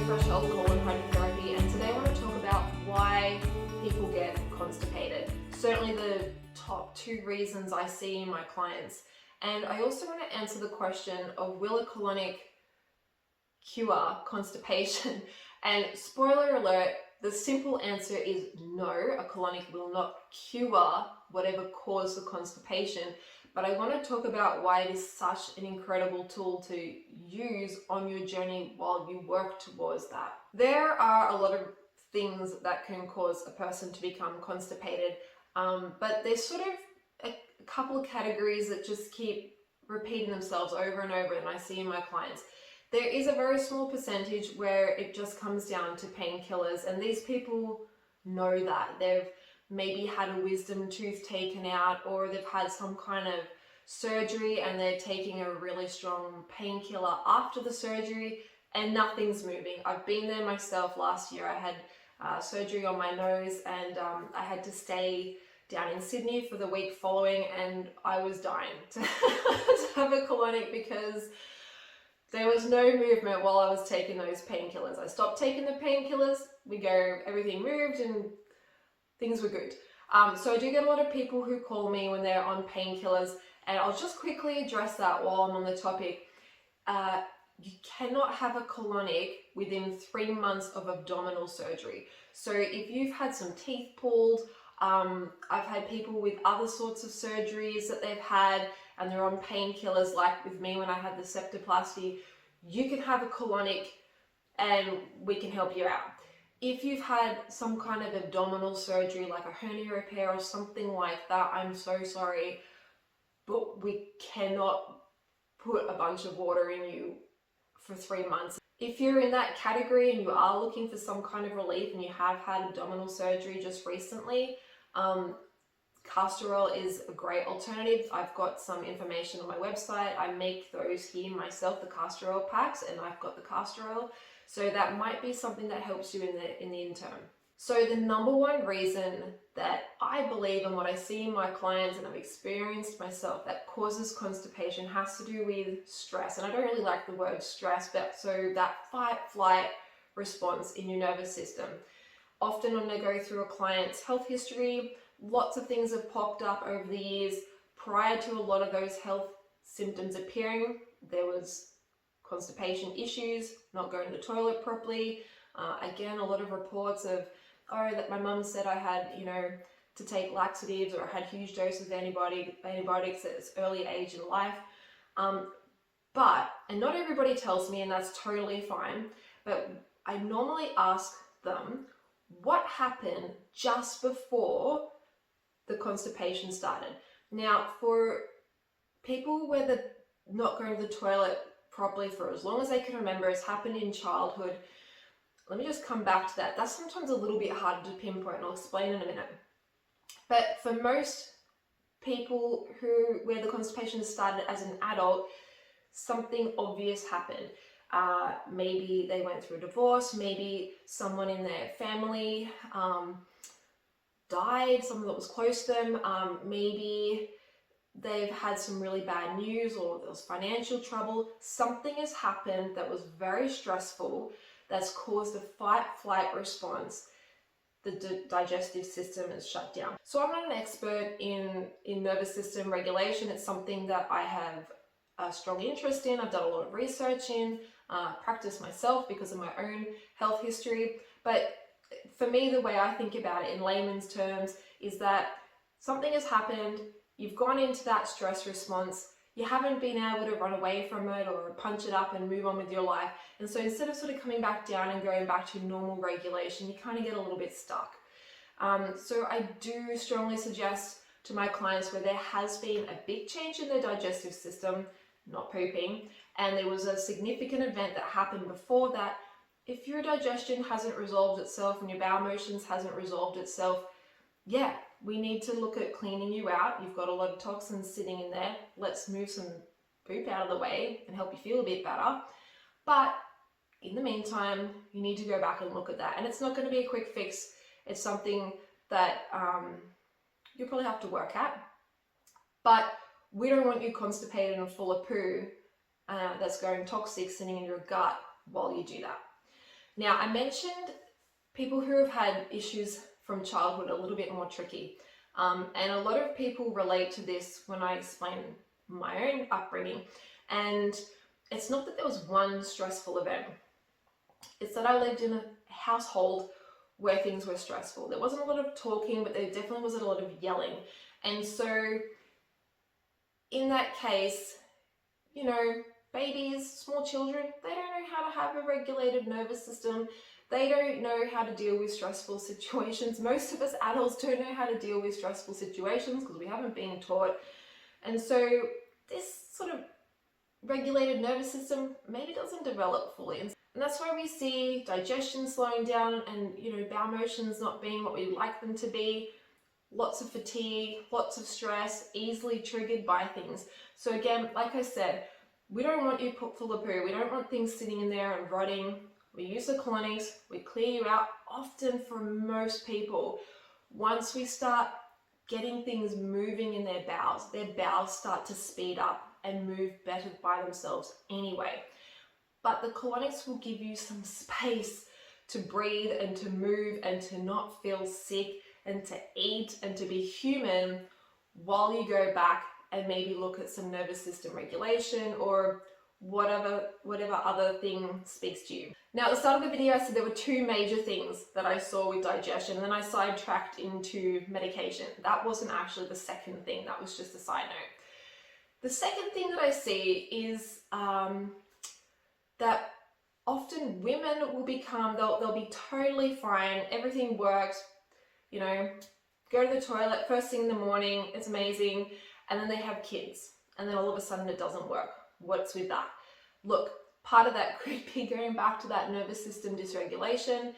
Refresh Health Colon Hydrotherapy, and today I want to talk about why people get constipated. Certainly the top 2 reasons I see in my clients. And I also want to answer the question of will a colonic cure constipation? And spoiler alert, the simple answer is no, a colonic will not cure whatever caused the constipation. But I want to talk about why it is such an incredible tool to use on your journey while you work towards that. There are a lot of things that can cause a person to become constipated, but there's sort of a couple of categories that just keep repeating themselves over and over, and I see in my clients. There is a very small percentage where it just comes down to painkillers, and these people know that. They've maybe had a wisdom tooth taken out, or they've had some kind of surgery and they're taking a really strong painkiller after the surgery and nothing's moving. I've been there myself. Last year I had surgery on my nose, and I had to stay down in Sydney for the week following, and I was dying to have a colonic because there was no movement while I was taking those painkillers. I stopped taking the painkillers, everything moved and things were good. So I do get a lot of people who call me when they're on painkillers, and I'll just quickly address that while I'm on the topic. You cannot have a colonic within 3 months of abdominal surgery. So if you've had some teeth pulled, I've had people with other sorts of surgeries that they've had and they're on painkillers, like with me when I had the septoplasty, you can have a colonic and we can help you out. If you've had some kind of abdominal surgery like a hernia repair or something like that, I'm so sorry, but we cannot put a bunch of water in you for 3 months. If you're in that category and you are looking for some kind of relief and you have had abdominal surgery just recently, castor oil is a great alternative. I've got some information on my website. I make those here myself, the castor oil packs, and I've got the castor oil. So that might be something that helps you in the interim. So the number one reason that I believe and what I see in my clients and I've experienced myself that causes constipation has to do with stress. And I don't really like the word stress, but so that fight-flight response in your nervous system. Often when I go through a client's health history, lots of things have popped up over the years. Prior to a lot of those health symptoms appearing, there was constipation issues, not going to the toilet properly. Again, a lot of reports of, that my mum said I had, to take laxatives, or I had huge doses of antibiotics at this early age in life. And not everybody tells me, and that's totally fine, but I normally ask them what happened just before the constipation started. Now, for people where they're not going to the toilet properly for as long as they can remember, it's happened in childhood. Let me just come back to that. That's sometimes a little bit harder to pinpoint, and I'll explain in a minute. But for most people where the constipation has started as an adult, something obvious happened. Maybe they went through a divorce, maybe someone in their family died, someone that was close to them, maybe they've had some really bad news, or there was financial trouble. Something has happened that was very stressful that's caused a fight-flight response. The digestive system is shut down. So I'm not an expert in nervous system regulation. It's something that I have a strong interest in. I've done a lot of research in, practice myself because of my own health history. But for me, the way I think about it in layman's terms is that something has happened, you've gone into that stress response, you haven't been able to run away from it or punch it up and move on with your life. And so instead of sort of coming back down and going back to normal regulation, you kind of get a little bit stuck. So I do strongly suggest to my clients where there has been a big change in their digestive system, not pooping, and there was a significant event that happened before that, if your digestion hasn't resolved itself and your bowel motions hasn't resolved itself, we need to look at cleaning you out. You've got a lot of toxins sitting in there. Let's move some poop out of the way and help you feel a bit better. But in the meantime, you need to go back and look at that. And it's not going to be a quick fix. It's something that you'll probably have to work at. But we don't want you constipated and full of poo that's going toxic sitting in your gut while you do that. Now, I mentioned people who have had issues from childhood are a little bit more tricky. And a lot of people relate to this when I explain my own upbringing. And it's not that there was one stressful event. It's that I lived in a household where things were stressful. There wasn't a lot of talking, but there definitely was a lot of yelling. And so in that case, you know, babies, small children, they don't know how to have a regulated nervous system. They don't know how to deal with stressful situations. Most of us adults don't know how to deal with stressful situations because we haven't been taught. And so this sort of regulated nervous system maybe doesn't develop fully. And that's why we see digestion slowing down and, you know, bowel motions not being what we'd like them to be. Lots of fatigue, lots of stress, easily triggered by things. So again, like I said, we don't want you put full of poo. We don't want things sitting in there and rotting. We use the colonics, we clear you out. Often for most people, once we start getting things moving in their bowels start to speed up and move better by themselves anyway. But the colonics will give you some space to breathe and to move and to not feel sick and to eat and to be human while you go back and maybe look at some nervous system regulation or whatever other thing speaks to you. Now, at the start of the video, I said there were two major things that I saw with digestion, and then I sidetracked into medication. That wasn't actually the second thing, that was just a side note. The second thing that I see is that often women will become, they'll be totally fine, everything works, you know, go to the toilet first thing in the morning, it's amazing, and then they have kids, and then all of a sudden it doesn't work. What's with that? Look, part of that could be going back to that nervous system dysregulation,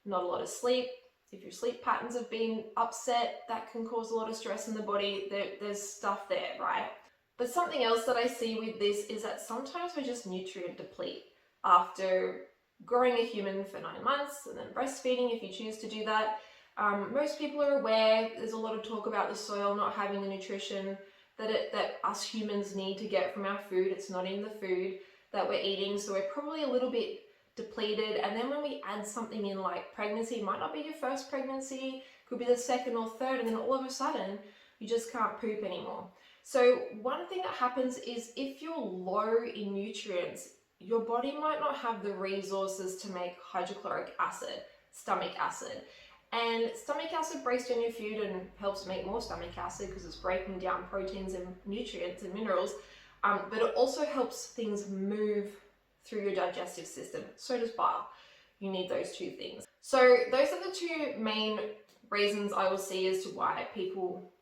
not a lot of sleep. If your sleep patterns have been upset, that can cause a lot of stress in the body. There's stuff there, right? But something else that I see with this is that sometimes we just nutrient deplete after growing a human for 9 months and then breastfeeding if you choose to do that. Most people are aware, there's a lot of talk about the soil not having the nutrition that us humans need to get from our food. It's not in the food that we're eating, so we're probably a little bit depleted. And then when we add something in like pregnancy, it might not be your first pregnancy, could be the second or third, and then all of a sudden you just can't poop anymore. So one thing that happens is if you're low in nutrients, your body might not have the resources to make hydrochloric acid, stomach acid. And stomach acid breaks down your food and helps make more stomach acid because it's breaking down proteins and nutrients and minerals. But it also helps things move through your digestive system. So does bile. You need those two things. So those are the two main reasons I will see as to why people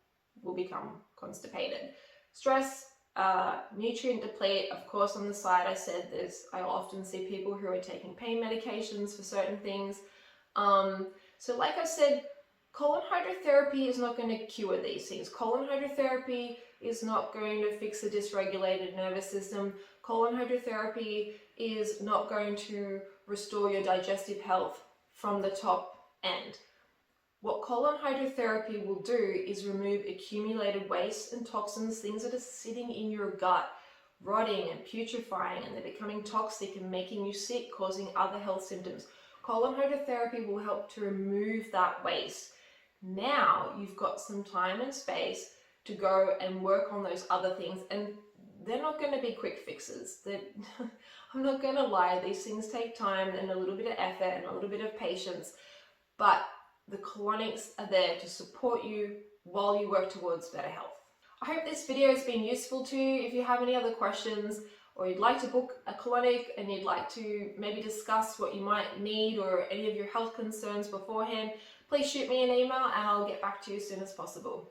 will become constipated. Stress, nutrient deplete. Of course, on the side I said this, I often see people who are taking pain medications for certain things. So like I said, colon hydrotherapy is not going to cure these things. Colon hydrotherapy is not going to fix a dysregulated nervous system. Colon hydrotherapy is not going to restore your digestive health from the top end. What colon hydrotherapy will do is remove accumulated waste and toxins, things that are sitting in your gut, rotting and putrefying, and they're becoming toxic and making you sick, causing other health symptoms. Colon hydrotherapy will help to remove that waste. Now you've got some time and space to go and work on those other things, and they're not going to be quick fixes. I'm not going to lie, these things take time and a little bit of effort and a little bit of patience, but the colonics are there to support you while you work towards better health. I hope this video has been useful to you. If you have any other questions, or you'd like to book a colonic and you'd like to maybe discuss what you might need or any of your health concerns beforehand, please shoot me an email and I'll get back to you as soon as possible.